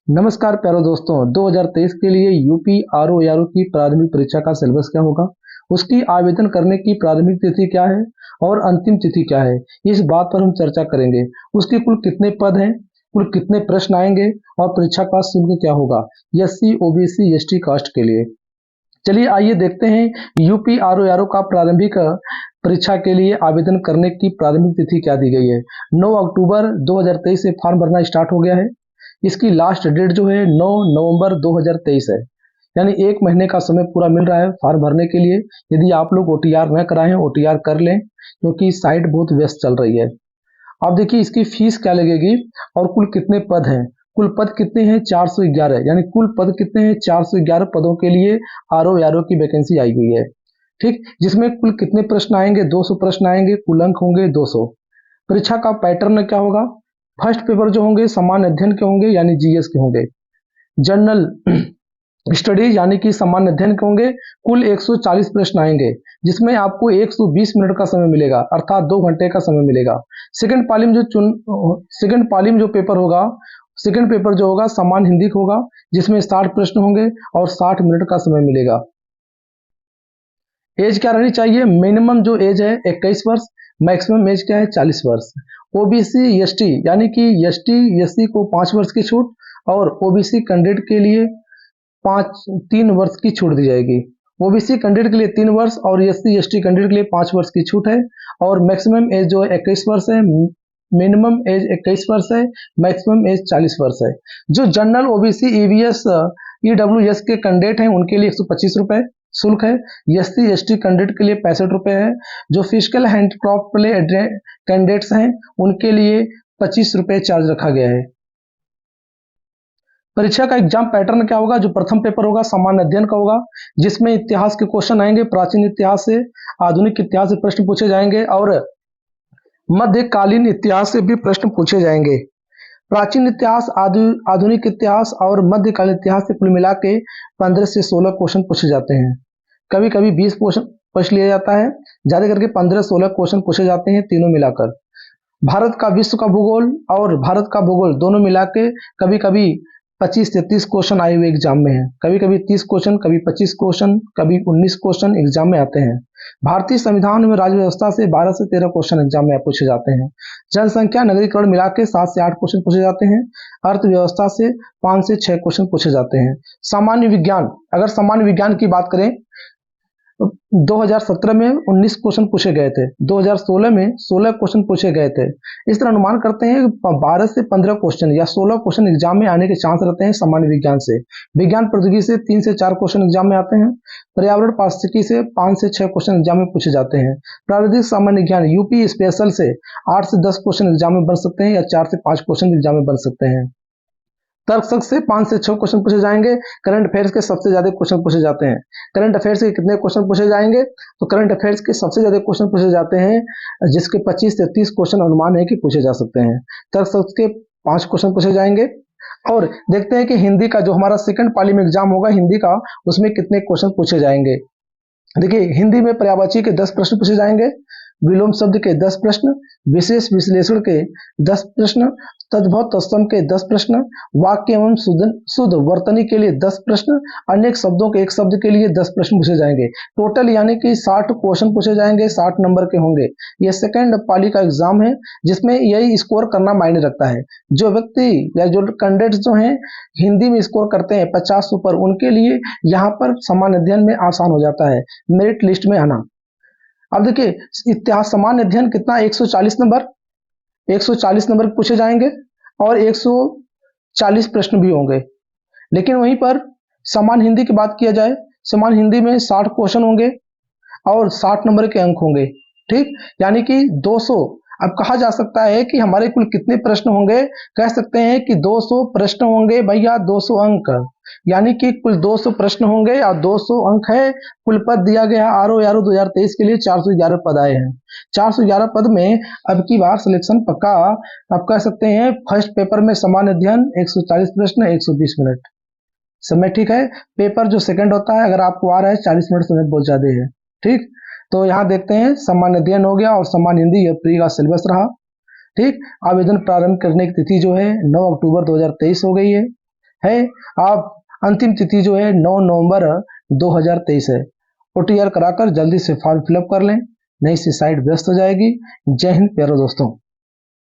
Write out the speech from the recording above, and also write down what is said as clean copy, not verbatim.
नमस्कार प्यारे दोस्तों। 2023 के लिए यूपी आरओ यारो की प्रारंभिक परीक्षा का सिलेबस क्या होगा, उसकी आवेदन करने की प्रारंभिक तिथि क्या है और अंतिम तिथि क्या है, इस बात पर हम चर्चा करेंगे। उसके कुल कितने पद हैं, कुल कितने प्रश्न आएंगे और परीक्षा का शुल्क क्या होगा एससी ओबीसी एसटी कास्ट के लिए। चलिए आइए देखते हैं यूपी आरओ यारो का प्रारंभिक परीक्षा के लिए आवेदन करने की प्रारंभिक तिथि क्या दी गई है। 9 अक्टूबर 2023 से फॉर्म भरना स्टार्ट हो गया है। इसकी लास्ट डेट जो है 9 नवंबर 2023 है, यानी एक महीने का समय पूरा मिल रहा है फॉर्म भरने के लिए। यदि आप लोग ओटीआर न कराएं, ओटीआर कर लें क्योंकि साइट बहुत व्यस्त चल रही है। अब देखिए इसकी फीस क्या लगेगी और कुल कितने पद हैं। कुल पद कितने हैं, 411, यानी कुल पद कितने हैं, 411 पदों के लिए आरओ यारो की वैकेंसी आई हुई है। ठीक, जिसमें कुल कितने प्रश्न आएंगे, 200 प्रश्न आएंगे, कुल अंक होंगे 200। परीक्षा का पैटर्न क्या होगा, फर्स्ट पेपर जो होंगे सामान्य अध्ययन के होंगे यानी जीएस के होंगे। जनरल स्टडीज यानी कि सामान्य अध्ययन के होंगे। कुल 140 प्रश्न आएंगे जिसमें आपको 120 मिनट का समय मिलेगा, अर्थात 2 घंटे का समय मिलेगा। सेकंड पाली में जो पेपर होगा, सेकंड पेपर जो होगा सामान्य हिंदी का होगा, जिसमें 60 प्रश्न होंगे और 60 मिनट का समय मिलेगा। एज क्या रहनी चाहिए, मिनिमम जो एज है 21 वर्ष, मैक्सिमम एज क्या है 40 वर्ष। ओबीसी एसटी यानी कि एसटी एससी को 5 वर्ष की छूट और ओबीसी कैंडिडेट के लिए 3 वर्ष की छूट दी जाएगी। ओबीसी कैंडिडेट के लिए 3 वर्ष और एससी एसटी कैंडिडेट के लिए 5 वर्ष की छूट है। और मैक्सिमम एज जो है 21 वर्ष है, मिनिमम एज 21 वर्ष है, मैक्सिमम एज 40 वर्ष है। जो जनरल ओबीसी ईवीएस ईडब्ल्यूएस के कैंडिडेट हैं उनके लिए 125 रुपए शुल्क है। एससी एसटी कैंडिडेट के लिए 65 रुपए है। जो फिजिकल हैंडक्राफ्ट प्ले कैंडिडेट्स हैं उनके लिए 25 रुपए चार्ज रखा गया है। परीक्षा का एग्जाम पैटर्न क्या होगा, जो प्रथम पेपर होगा सामान्य अध्ययन का होगा, जिसमें इतिहास के क्वेश्चन आएंगे, प्राचीन इतिहास से आधुनिक इतिहास से प्रश्न पूछे जाएंगे और मध्यकालीन इतिहास से भी प्रश्न पूछे जाएंगे। प्राचीन इतिहास, आधुनिक इतिहास और मध्यकालीन इतिहास से कुल मिला के 15 से 16 क्वेश्चन पूछे जाते हैं। कभी कभी 20 क्वेश्चन पूछ लिया जाता है, ज्यादा करके 15-16 क्वेश्चन पूछे जाते हैं तीनों मिलाकर। भारत का विश्व का भूगोल और भारत का भूगोल दोनों मिला के कभी कभी 25 से 30 क्वेश्चन आए हुए एग्जाम में है। कभी कभी 30 क्वेश्चन, कभी 25 क्वेश्चन, कभी 19 क्वेश्चन एग्जाम में आते हैं। भारतीय संविधान में राज्य व्यवस्था से 12 से 13 क्वेश्चन एग्जाम में पूछे जाते हैं। जनसंख्या नगरीकरण मिला के 7 से 8 क्वेश्चन पूछे जाते हैं। अर्थव्यवस्था से 5 से 6 क्वेश्चन पूछे जाते हैं। सामान्य विज्ञान, अगर सामान्य विज्ञान की बात करें 2017 में 19 क्वेश्चन पूछे गए थे, 2016 में 16 क्वेश्चन पूछे गए थे। इस तरह अनुमान करते हैं कि 12 से 15 क्वेश्चन या 16 क्वेश्चन एग्जाम में आने के चांस रहते हैं सामान्य विज्ञान से। विज्ञान प्रौद्योगिकी से 3 से 4 क्वेश्चन एग्जाम में आते हैं। पर्यावरण पारिस्थितिकी से 5 से 6 क्वेश्चन एग्जाम में पूछे जाते हैं। प्राविधिक सामान्य ज्ञान यूपी स्पेशल से 8 से 10 क्वेश्चन एग्जाम में बन सकते हैं या 4 से 5 क्वेश्चन एग्जाम में बन सकते हैं। तर्कशस्त्र से 5 से 6 क्वेश्चन पूछे जाएंगे। करंट अफेयर्स के सबसे ज्यादा क्वेश्चन पूछे जाते हैं। करंट अफेयर्स के कितने क्वेश्चन पूछे जाएंगे, तो करंट अफेयर्स के सबसे ज्यादा क्वेश्चन पूछे जाते हैं, जिसके 25 से 30 क्वेश्चन अनुमान है कि पूछे जा सकते हैं। तर्कशस्त्र के 5 क्वेश्चन पूछे जाएंगे। और देखते हैं कि हिंदी का जो हमारा सेकंड पाली में एग्जाम होगा हिंदी का, उसमें कितने क्वेश्चन पूछे जाएंगे। देखिए हिंदी में पर्यायवाची के 10 प्रश्न पूछे जाएंगे, विलोम शब्द के 10 प्रश्न, विशेष विश्लेषण के 10 प्रश्न, तद्भव तत्सम के 10 प्रश्न, वाक्य एवं शुद्ध वर्तनी के लिए 10 प्रश्न, अनेक शब्दों के एक शब्द के लिए 10 प्रश्न पूछे जाएंगे। टोटल यानी कि 60 क्वेश्चन पूछे जाएंगे, 60 नंबर के होंगे। यह सेकंड पाली का एग्जाम है जिसमें यही स्कोर करना मायने रखता है। जो व्यक्ति या जो कैंडिडेट्स जो हैं हिंदी में स्कोर करते हैं 50 ऊपर, उनके लिए यहाँ पर सामान्य अध्ययन में आसान हो जाता है मेरिट लिस्ट में आना। अब देखिए इतिहास सामान्य अध्ययन कितना, 140 नंबर, 140 नंबर पूछे जाएंगे और 140 प्रश्न भी होंगे। लेकिन वहीं पर सामान्य हिंदी की बात किया जाए, सामान्य हिंदी में 60 क्वेश्चन होंगे और 60 नंबर के अंक होंगे। ठीक, यानी कि 200। अब कहा जा सकता है कि हमारे कुल कितने प्रश्न होंगे, कह सकते हैं कि 200 प्रश्न होंगे भैया, 200 अंक, यानी कि कुल 200 प्रश्न होंगे और 200 अंक है। कुल पद दिया गया आरओ यारो 2023 के लिए 411 पद आए हैं। 411 पद में अब की बार सिलेक्शन पक्का। आप कह सकते हैं फर्स्ट पेपर में सामान्य अध्ययन 140 प्रश्न 120 मिनट समय। ठीक है, पेपर जो सेकंड होता है अगर आपको आ रहा है 40 मिनट समय बहुत ज्यादा है। ठीक, तो यहाँ देखते हैं सामान्य अध्ययन हो गया और सामान्य हिंदी यह प्री का सिलेबस रहा। ठीक, आवेदन प्रारंभ करने की तिथि जो है 9 अक्टूबर 2023 हो गई है। है। आप अंतिम तिथि जो है 9 नवंबर 2023 है। OTR कराकर जल्दी से फॉर्म फिलअप कर लें, नहीं से साइट व्यस्त हो जाएगी। जय हिंद प्यारे दोस्तों।